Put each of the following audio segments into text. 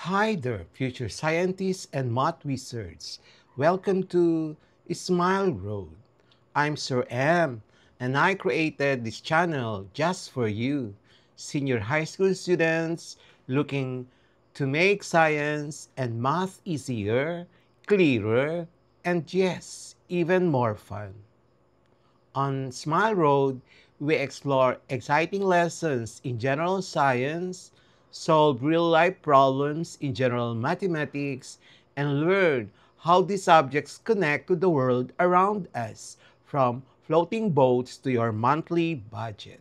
Hi there, future scientists and math wizards. Welcome to Smile Road. I'm Sir M, and I created this channel just for you, senior high school students looking to make science and math easier, clearer, and yes, even more fun. On Smile Road, we explore exciting lessons in general science, solve real life problems in general mathematics, and learn how these subjects connect to the world around us, from floating boats to your monthly budget.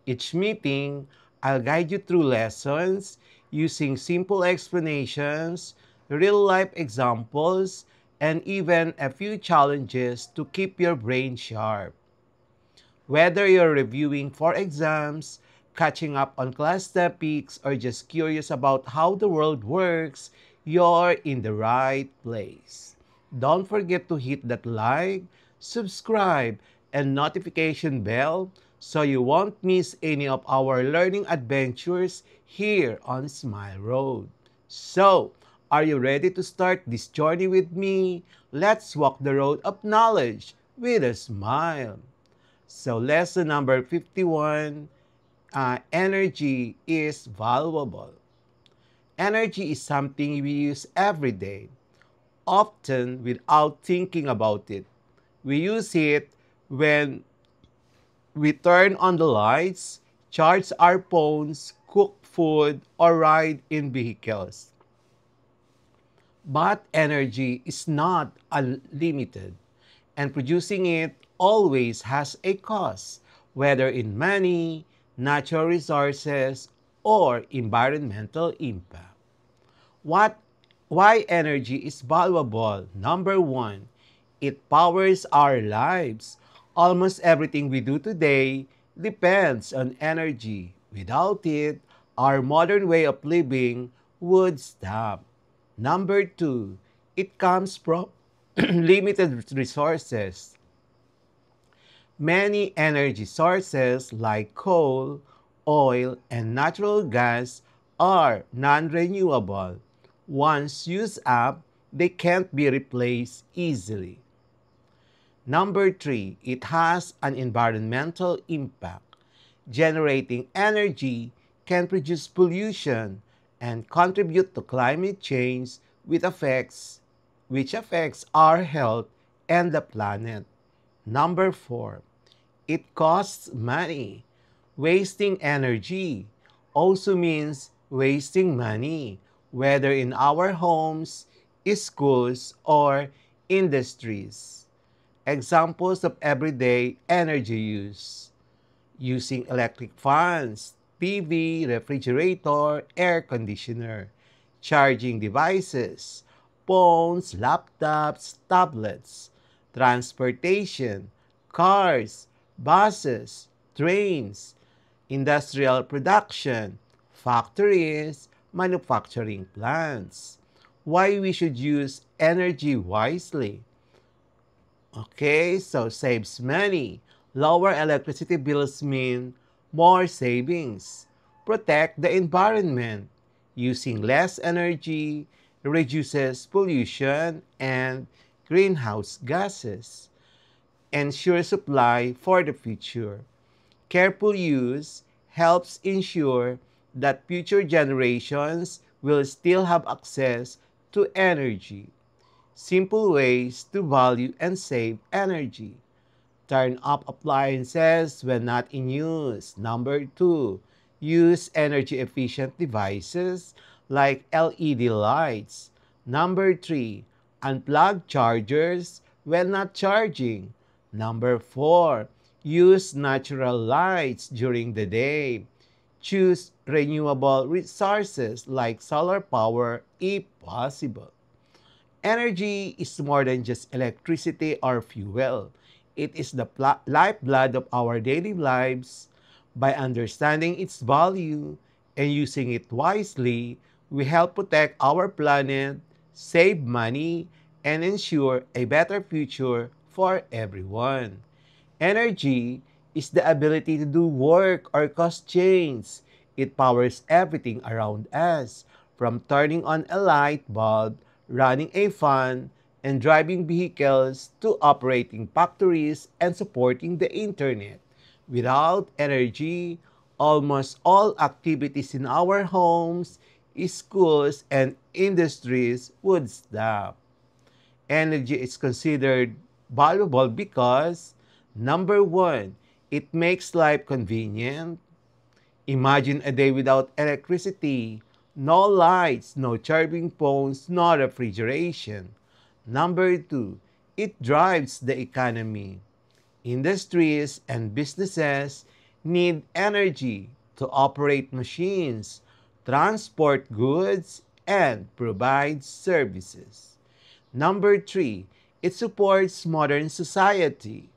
Each meeting, I'll guide you through lessons using simple explanations, real life examples, and even a few challenges to keep your brain sharp. Whether you're reviewing for exams, catching up on class topics, or just curious about how the world works, you're in the right place. Don't forget to hit that like, subscribe, and notification bell so you won't miss any of our learning adventures here on Smile Road. So, are you ready to start this journey with me? Let's walk the road of knowledge with a smile. So lesson number 51, energy is valuable. Energy is something we use every day, often without thinking about it. We use it when we turn on the lights, charge our phones, cook food, or ride in vehicles. But energy is not unlimited, and producing it always has a cost, whether in money, natural resources, or environmental impact. What, why energy is valuable? Number one, it powers our lives. Almost everything we do today depends on energy. Without it, our modern way of living would stop. Number two, it comes from limited resources. Many energy sources like coal, oil, and natural gas are non-renewable. Once used up, they can't be replaced easily. Number three, it has an environmental impact. Generating energy can produce pollution and contribute to climate change which affects our health and the planet. Number four, it costs money. Wasting energy also means wasting money, whether in our homes, schools, or industries. Examples of everyday energy use: using electric fans, TV, refrigerator, air conditioner, charging devices, phones, laptops, tablets, transportation, cars, buses, trains, industrial production, factories, manufacturing plants. Why we should use energy wisely? Okay, so saves money. Lower electricity bills mean more savings. Protect the environment. Using less energy reduces pollution and greenhouse gases. Ensure supply for the future. Careful use helps ensure that future generations will still have access to energy. Simple ways to value and save energy. Turn off appliances when not in use. Number two, use energy efficient devices like LED lights. Number three, unplug chargers when not charging. Number four, use natural lights during the day. Choose renewable resources like solar power if possible. Energy is more than just electricity or fuel. It is the lifeblood of our daily lives. By understanding its value and using it wisely, we help protect our planet, save money, and ensure a better future for everyone. Energy is the ability to do work or cause change. It powers everything around us, from turning on a light bulb, running a fan, and driving vehicles to operating factories and supporting the internet. Without energy, almost all activities in our homes, schools, and industries would stop. Energy is considered valuable because number one, it makes life convenient. Imagine a day without electricity, no lights, no charging phones, no refrigeration. Number two, it drives the economy. Industries and businesses need energy to operate machines, transport goods, and provide services. Number three, it supports modern society.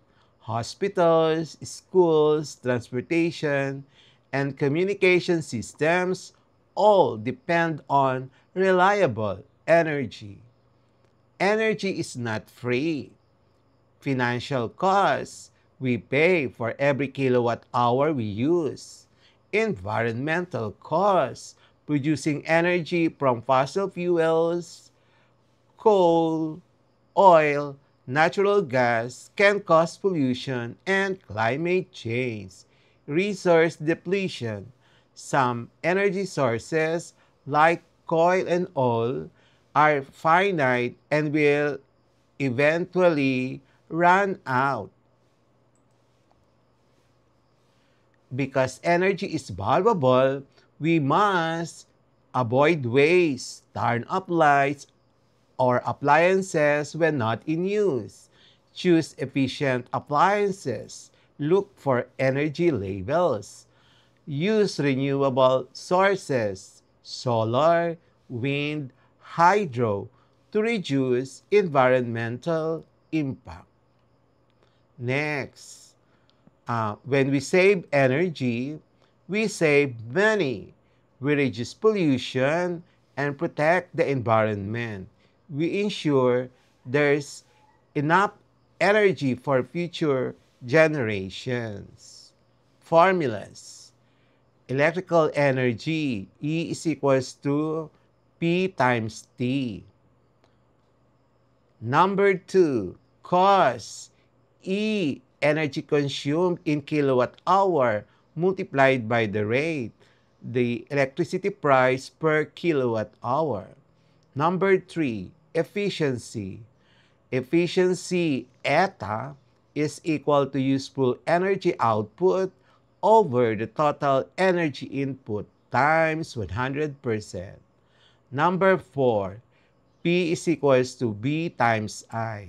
Hospitals, schools, transportation, and communication systems all depend on reliable energy. Energy is not free. Financial costs we pay for every kilowatt hour we use. Environmental costs, producing energy from fossil fuels, coal, oil, natural gas can cause pollution and climate change. Resource depletion. Some energy sources, like coal and oil, are finite and will eventually run out. Because energy is valuable, we must avoid waste, turn off lights or appliances when not in use. Choose efficient appliances. Look for energy labels. Use renewable sources, solar, wind, hydro, to reduce environmental impact. Next, when we save energy, we save money. We reduce pollution and protect the environment. We ensure there's enough energy for future generations. Formulas. Electrical energy, E is equals to P times T. Number two, cost. E, energy consumed in kilowatt hour multiplied by the rate, the electricity price per kilowatt hour. Number three, efficiency. Efficiency, eta, is equal to useful energy output over the total energy input times 100%. Number four, P is equals to B times I.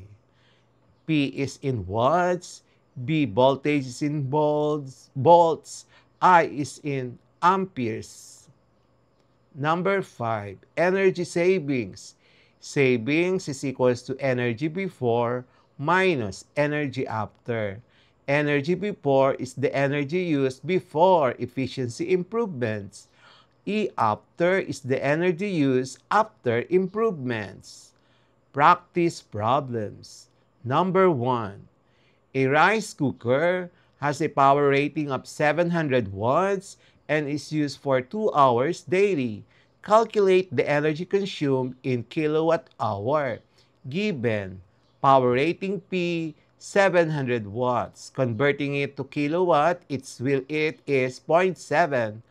P is in watts, B voltage is in volts, I is in amperes. Number 5, energy savings. Savings is equals to energy before minus energy after. Energy before is the energy used before efficiency improvements. E after is the energy used after improvements. Practice problems. Number 1. A rice cooker has a power rating of 700 watts and is used for 2 hours daily. Calculate the energy consumed in kilowatt hour. Given power rating P 700 watts. Converting it to kilowatt, it is zero point 0.7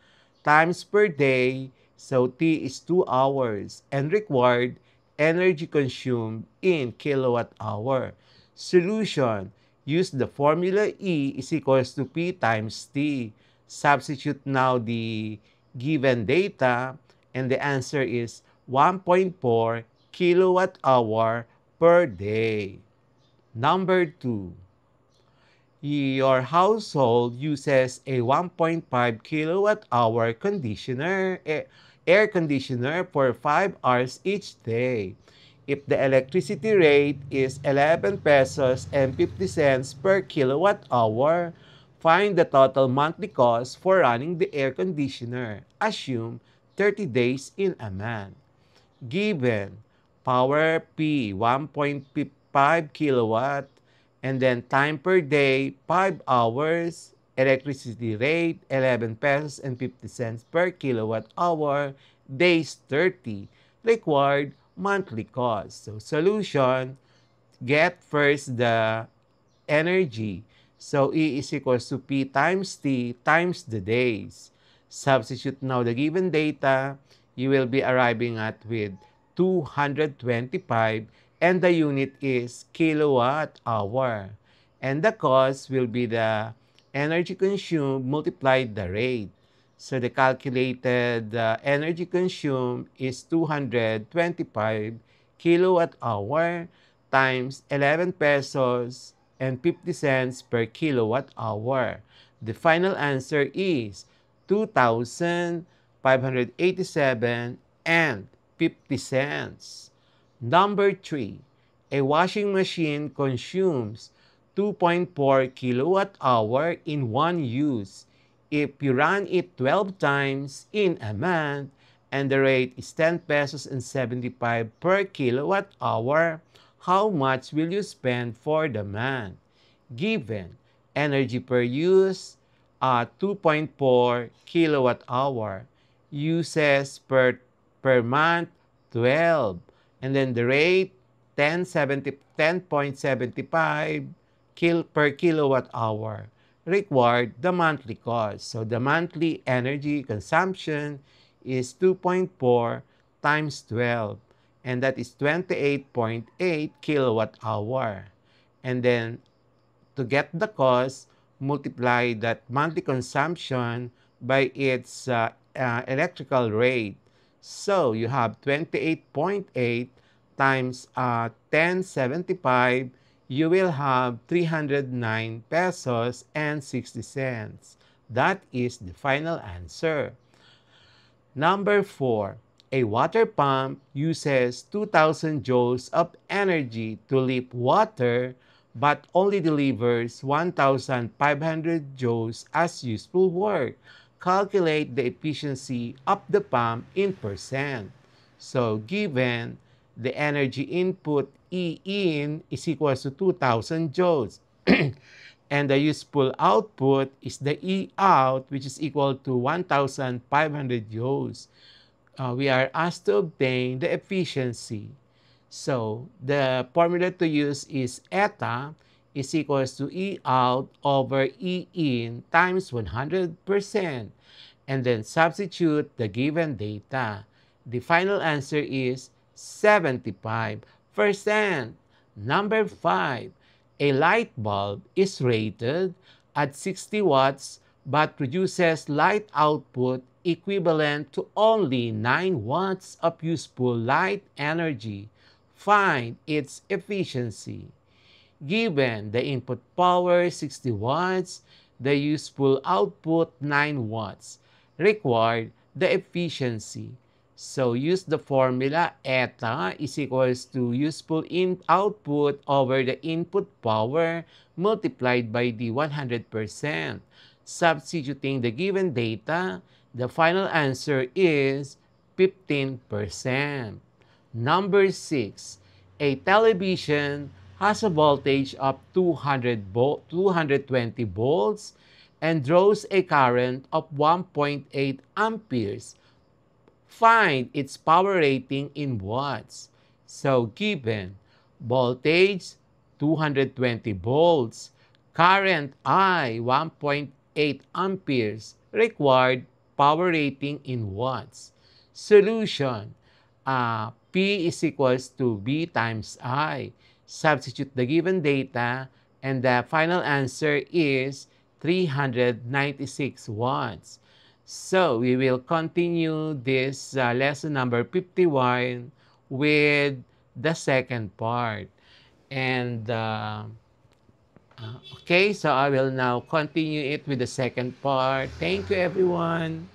times per day. So T is 2 hours and required energy consumed in kilowatt hour. Solution. Use the formula E is equals to P times T. Substitute now the given data and the answer is 1.4 kilowatt hour per day. Number 2. Your household uses a 1.5 kilowatt hour air conditioner for 5 hours each day. If the electricity rate is 11 pesos and 50 cents per kilowatt hour, find the total monthly cost for running the air conditioner. Assume 30 days in a month. Given power P 1.5 kilowatt and then time per day 5 hours, electricity rate 11 pesos and 50 cents per kilowatt hour, days 30. Required monthly cost. So solution, get first the energy. So E is equals to P times T times the days. Substitute now the given data, you will be arriving at with 225 and the unit is kilowatt hour. And the cost will be the energy consumed multiplied the rate. So the calculated energy consumed is 225 kilowatt hour times 11 pesos and 50 cents per kilowatt hour. The final answer is 2,587 and 50 cents. Number 3, a washing machine consumes 2.4 kilowatt hour in one use. If you run it 12 times in a month and the rate is 10 pesos and 75 per kilowatt hour, how much will you spend for the month? Given energy per use 2.4 kilowatt hour, uses per month 12, and then the rate 10.75 per kilowatt hour. Required the monthly cost. So the monthly energy consumption is 2.4 times 12, and that is 28.8 kilowatt hour. And then to get the cost, multiply that monthly consumption by its electrical rate. So you have 28.8 times 1075, you will have 309 pesos and 60 cents. That is the final answer. Number 4, a water pump uses 2,000 joules of energy to lift water but only delivers 1,500 joules as useful work. Calculate the efficiency of the pump in percent. So given the energy input E in is equals to 2,000 joules. And the useful output is the E out, which is equal to 1,500 joules. We are asked to obtain the efficiency. So the formula to use is eta is equals to E out over E in times 100%. And then substitute the given data. The final answer is 75%. Number 5, a light bulb is rated at 60 watts but produces light output equivalent to only 9 watts of useful light energy. Find its efficiency. Given the input power 60 watts, the useful output 9 watts. Required the efficiency. So use the formula eta is equals to useful output over the input power multiplied by the 100%. Substituting the given data, the final answer is 15%. Number 6, a television has a voltage of 220 volts and draws a current of 1.8 amperes. Find its power rating in watts. So given voltage 220 volts, current I 1.8 amperes, required power rating in watts. Solution, P is equals to V times I. Substitute the given data and the final answer is 396 watts. So we will continue this lesson number 51 with the second part. And okay, so I will now continue it with the second part. Thank you, everyone.